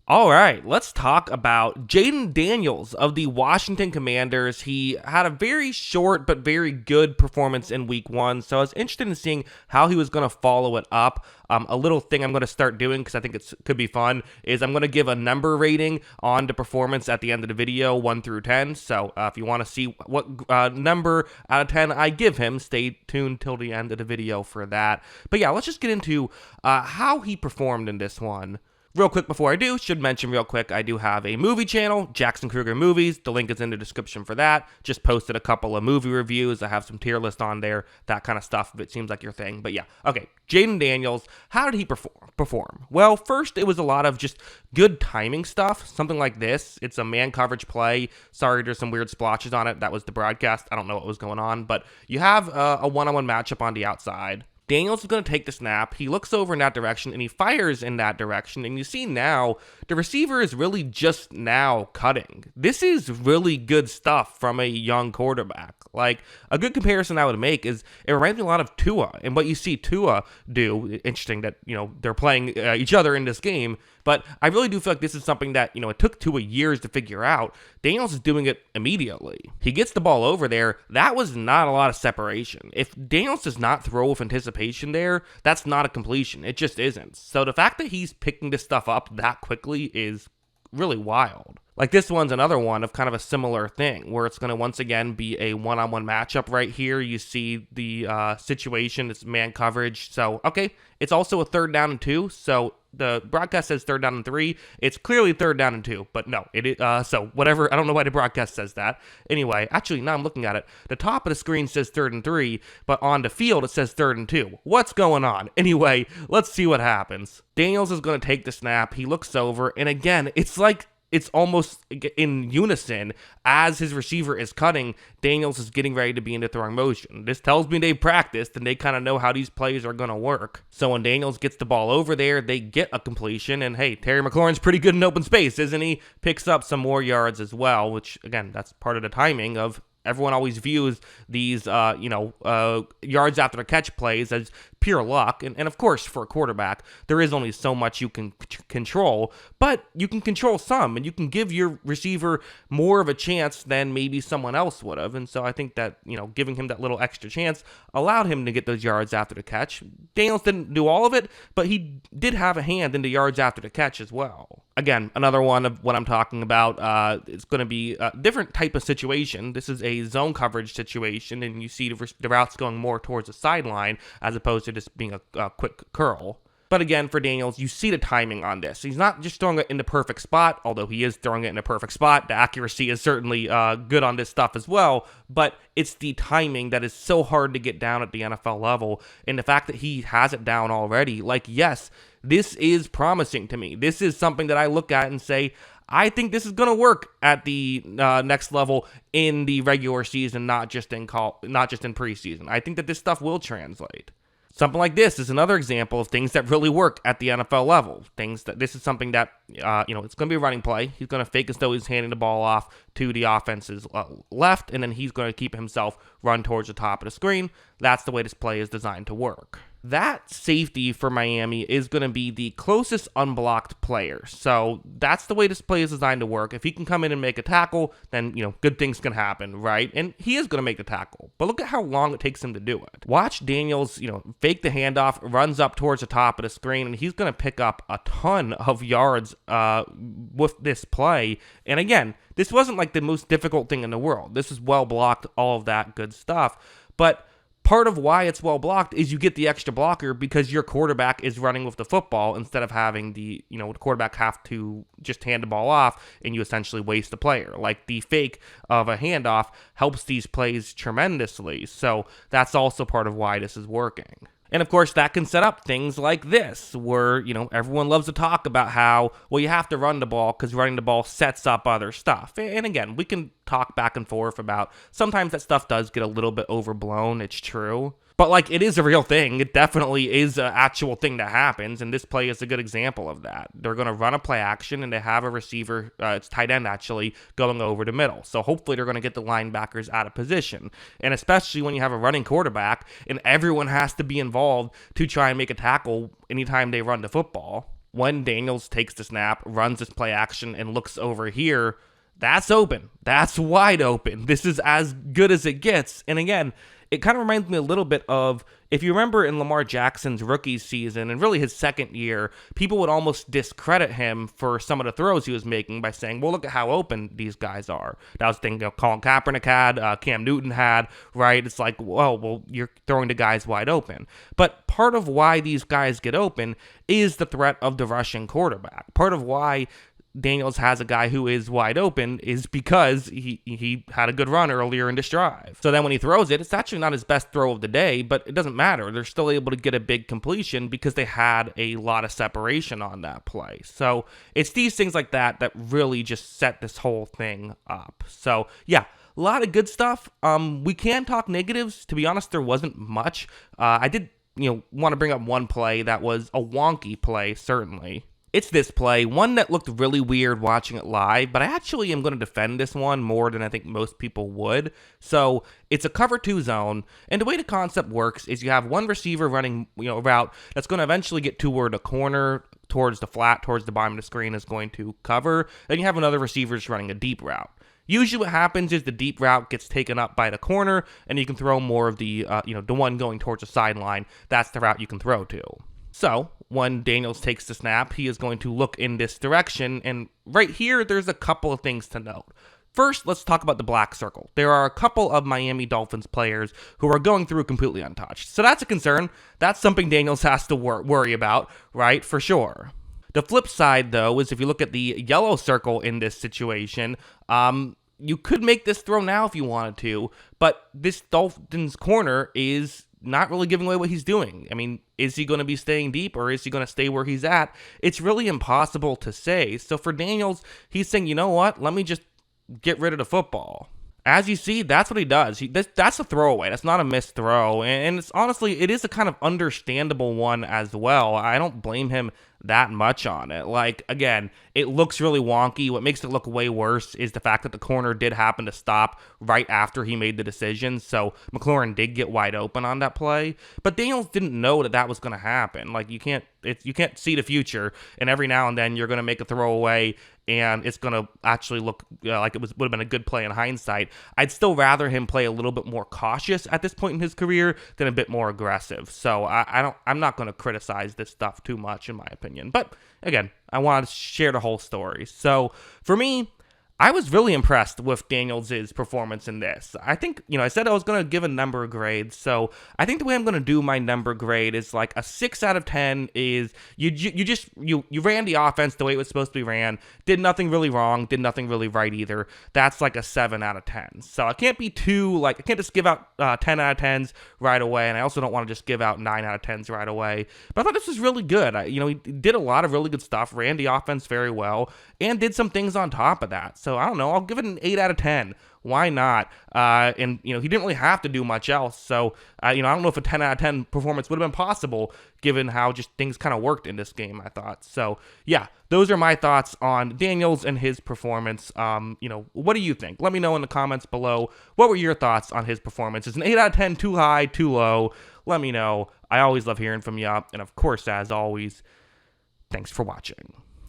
All right, let's talk about Jayden Daniels of the Washington Commanders. He had a very short but very good performance in week one, so I was interested in seeing how he was going to follow it up. A little thing I'm going to start doing, because I think it could be fun, is I'm going to give a number rating on the performance at the end of the video, 1 through 10. So if you want to see what number out of 10 I give him, stay tuned till the end of the video for that. But yeah, let's just get into how he performed in this one. Real quick before I do, should mention real quick, I do have a movie channel, Jackson Kruger Movies. The link is in the description for that. Just posted a couple of movie reviews. I have some tier list on there, that kind of stuff, if it seems like your thing. But yeah, okay, Jayden Daniels, how did he perform? Well, first, it was a lot of just good timing stuff, something like this. It's a man coverage play. Sorry, there's some weird splotches on it. That was the broadcast. I don't know what was going on, but you have a one-on-one matchup on the outside. Daniels is going to take the snap. He looks over in that direction and he fires in that direction. And you see now the receiver is really just now cutting. This is really good stuff from a young quarterback. Like, a good comparison I would make is it reminds me a lot of Tua and what you see Tua do. Interesting that, they're playing each other in this game. But I really do feel like this is something that, it took Tua years to figure out. Daniels is doing it immediately. He gets the ball over there. That was not a lot of separation. If Daniels does not throw with anticipation there, that's not a completion. It just isn't. So the fact that he's picking this stuff up that quickly is really wild. Like, this one's another one of kind of a similar thing where it's going to once again be a one-on-one matchup right here. You see the situation, it's man coverage. So, okay, it's also a 3rd down and 2. So the broadcast says 3rd down and 3. It's clearly 3rd down and 2, but no, so whatever. I don't know why the broadcast says that. Anyway, actually, now I'm looking at it. The top of the screen says 3rd and 3, but on the field it says 3rd and 2. What's going on? Anyway, let's see what happens. Daniels is going to take the snap. He looks over, and again, it's like it's almost in unison. As his receiver is cutting, Daniels is getting ready to be into throwing motion. This tells me they practiced and they kind of know how these plays are going to work. So when Daniels gets the ball over there, they get a completion. And hey, Terry McLaurin's pretty good in open space, isn't he? Picks up some more yards as well, which again, that's part of the timing of everyone always views these, yards after the catch plays as pure luck. And of course, for a quarterback, there is only so much you can control, but you can control some, and you can give your receiver more of a chance than maybe someone else would have. And so I think that, giving him that little extra chance allowed him to get those yards after the catch. Daniels didn't do all of it, but he did have a hand in the yards after the catch as well. Again, another one of what I'm talking about, it's going to be a different type of situation. This is a zone coverage situation, and you see the routes going more towards the sideline as opposed to just being a quick curl. But again, for Daniels, you see the timing on this. He's not just throwing it in the perfect spot, although he is throwing it in a perfect spot. The accuracy is certainly good on this stuff as well, but it's the timing that is so hard to get down at the NFL level, and the fact that he has it down already, yes, this is promising to me. This is something that I look at and say, I think this is going to work at the next level in the regular season, not just in preseason. I think that this stuff will translate. Something like this is another example of things that really work at the NFL level. This is something that, it's going to be a running play. He's going to fake as though he's handing the ball off to the offense's left, and then he's going to keep himself run towards the top of the screen. That's the way this play is designed to work. That safety for Miami is going to be the closest unblocked player. So that's the way this play is designed to work. If he can come in and make a tackle, then, good things can happen, right? And he is going to make the tackle. But look at how long it takes him to do it. Watch Daniels, fake the handoff, runs up towards the top of the screen, and he's going to pick up a ton of yards with this play. And again, this wasn't like the most difficult thing in the world. This is well blocked, all of that good stuff. But part of why it's well blocked is you get the extra blocker because your quarterback is running with the football instead of having the quarterback have to just hand the ball off and you essentially waste the player. Like, the fake of a handoff helps these plays tremendously. So that's also part of why this is working. And of course, that can set up things like this, where, everyone loves to talk about how, well, you have to run the ball because running the ball sets up other stuff. And again, we can talk back and forth about sometimes that stuff does get a little bit overblown. It's true. But, it is a real thing. It definitely is an actual thing that happens, and this play is a good example of that. They're going to run a play action, and they have a receiver, it's tight end actually, going over the middle. So hopefully they're going to get the linebackers out of position. And especially when you have a running quarterback, and everyone has to be involved to try and make a tackle anytime they run the football. when Daniels takes the snap, runs this play action, and looks over here, that's open. That's wide open. This is as good as it gets. And again, it kind of reminds me a little bit of, if you remember in Lamar Jackson's rookie season and really his second year, people would almost discredit him for some of the throws he was making by saying, well, look at how open these guys are. That was the thing Colin Kaepernick had, Cam Newton had, right? It's like, well, you're throwing to guys wide open. But part of why these guys get open is the threat of the rushing quarterback. Part of why Daniels has a guy who is wide open is because he had a good run earlier in this drive. So then when he throws it, it's actually not his best throw of the day, but it doesn't matter. They're still able to get a big completion because they had a lot of separation on that play. So it's these things like that that really just set this whole thing up. So yeah, a lot of good stuff. We can talk negatives. To be honest, there wasn't much. I did, want to bring up one play that was a wonky play, certainly. It's this play, one that looked really weird watching it live, but I actually am going to defend this one more than I think most people would. So it's a cover 2 zone, and the way the concept works is you have one receiver running, a route that's going to eventually get toward a corner, towards the flat, towards the bottom of the screen is going to cover. Then you have another receiver just running a deep route. Usually what happens is the deep route gets taken up by the corner, and you can throw more of the, the one going towards the sideline. That's the route you can throw to. So when Daniels takes the snap, he is going to look in this direction, and right here, there's a couple of things to note. First, let's talk about the black circle. There are a couple of Miami Dolphins players who are going through completely untouched. So that's a concern. That's something Daniels has to worry about, right? For sure. The flip side, though, is if you look at the yellow circle in this situation, you could make this throw now if you wanted to, but this Dolphins corner is not really giving away what he's doing. I mean, is he going to be staying deep or is he going to stay where he's at? It's really impossible to say. So for Daniels, he's saying, you know what? Let me just get rid of the football. As you see, that's what he does. That's a throwaway. That's not a missed throw. And it's honestly, it is a kind of understandable one as well. I don't blame him that much on it. Like, again, it looks really wonky. What makes it look way worse is the fact that the corner did happen to stop right after he made the decision. So McLaurin did get wide open on that play. But Daniels didn't know that that was going to happen. Like, you can't see the future. And every now and then you're going to make a throwaway and it's going to actually look like it would have been a good play in hindsight. I'd still rather him play a little bit more cautious at this point in his career than a bit more aggressive. So I'm not going to criticize this stuff too much, in my opinion. But again, I wanted to share the whole story. So for me, I was really impressed with Daniels' performance in this. I think, I said I was going to give a number grade, so I think the way I'm going to do my number grade is like a 6 out of 10 is you ran the offense the way it was supposed to be ran, did nothing really wrong, did nothing really right either. That's like a 7 out of 10. So I can't be I can't just give out 10 out of 10s right away, and I also don't want to just give out 9 out of 10s right away. But I thought this was really good. He did a lot of really good stuff, ran the offense very well, and did some things on top of that. So I don't know, I'll give it an 8 out of 10. Why not? And he didn't really have to do much else. So, I don't know if a 10 out of 10 performance would have been possible given how just things kind of worked in this game, I thought. So, yeah, those are my thoughts on Daniels and his performance. What do you think? Let me know in the comments below. What were your thoughts on his performance? Is an 8 out of 10 too high, too low? Let me know. I always love hearing from you. And of course, as always, thanks for watching.